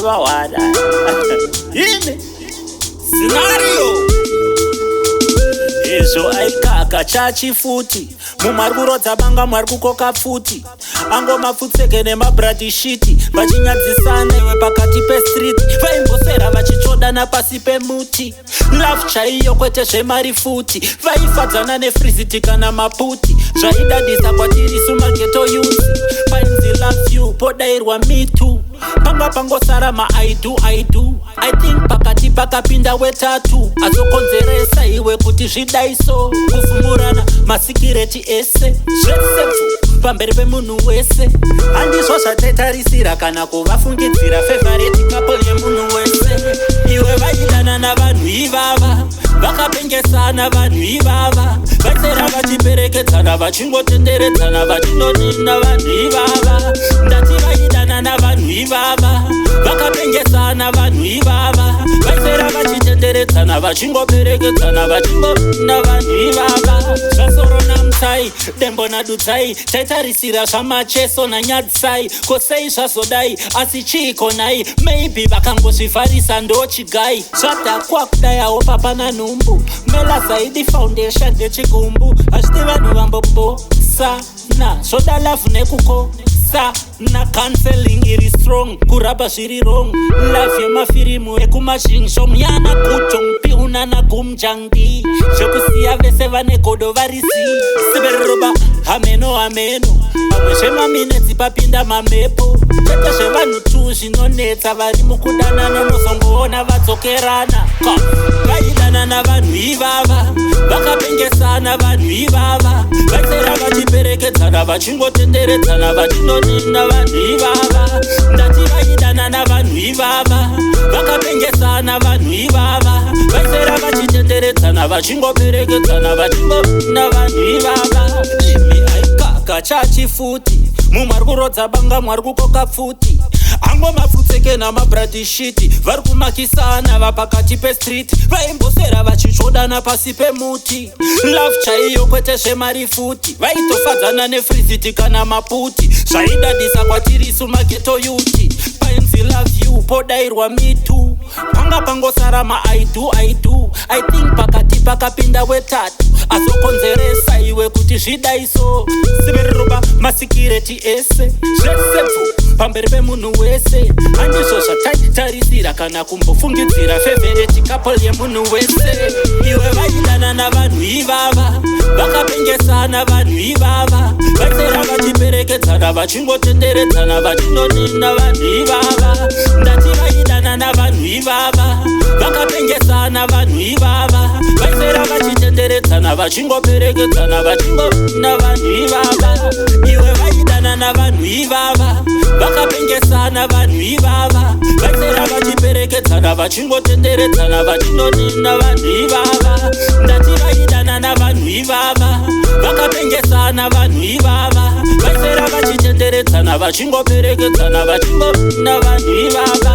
Wada. Yini scenario izvo aikaka chachifuti mumwari kurodza banga mwari kukoka pfuti angomafutseke nemabradishiti vachinyadzisana iwe pakati pestreet vaimbosera vachitsvodana pasi pemuti love chaiyo kwete zvemari futi vaifadzana nefriziti kana maputi zvaidadisa kwatiri sumageto yusi painzi love you podairwa me too panga pangosara I do I think pakati pakapinda wetatu azokonzeresa iwe kuti zvidaiso kufumurana masikireti ese zvesefu pamberi pemunhu wese handizvo zvatetarisira kana kuvafungidzira favorite couple yemunhu wese iwe vaidana navanhu ivava vakapengesana vanhu ivava vaisera vachiperekedzana vachingotenderedzana vachinonina vanhu ivava ndati vaidana navanhu ivava vakapengesana vanhu ivava vaisera vachitenderedzana vachingoperekedzana vachingonina vanhu ivava zvasoro namutsai dembo nadutsai taitarisira zvamacheso nanyadzisai kosei zvazodai asi chiikonai maybe vakangozvifarisa ndochigai zvadhakwa kudayawo papana nhumbu mela zaidi foundation ndechigumbu hazviti vanhu vambobosana zvoda lavhu nekukosana counseling iri strong kurapa zviri wrong life yemafirimu ekumazhingsho myana kuchongpi unana kumjangdi zvekusiya vese vane godo varisi siberoba hameno pamwe zvemaminetsi papinda mamhepo chete zvevanhu tu zvinonetsa vari mukudanana nozongoona vadzokerana vaidana navanhu ivava vakapengesana vanhu ivava vaisera vachiperekedzana vachingotenderedzana vachinonina vanhu ivava ndati vaidana navanhu ivava vakapengesana vanhu ivava vaisera vachitenderedzana vachingoperekedzana vachingonina vanhu ivava imi aikaka chachifuti mumwari kurodza banga mwari kukoka pfuti angomafutseke namabradishiti vari kumakisana vapakati pestreet vaimbosera vachitsvodana pasi pemuti love chaiyo kwete zvemari futi vaitofadzana nefriziti kana maputi zvaidadisa kwatiri sumageto yuti painzi love you podairwa me too panga pangosara I do I think pakati pakapinda wetatu azokonzeresa iwe kuti zvidaiso siberoba masikireti ese zvesefu pamberi pemunhu wese handizvo zvataitarisira kana kumbofungidzira favorite couple yemunhu wese iwe vaidana navanhu ivava vakapengesana vanhu ivava vaisera vachiperekedzana vachingotenderedzana vachinonina vanhu ivava ndati vaidana navanhu ivava vakapengesana vanhu ivava vaisera vachitenderedzana vachingoperekedzana vachingonina vanhu ivava iwe vaidana navanhu ivava vakapengesana vanhu ivava vaisera vachiperekedzana vachingotenderedzana vachinonina vanhu ivava ndati vaidana navanhu ivava vakapengesana vanhu ivava vaisera vachitenderedzana vachingoperekedzana vachingonina vanhu ivava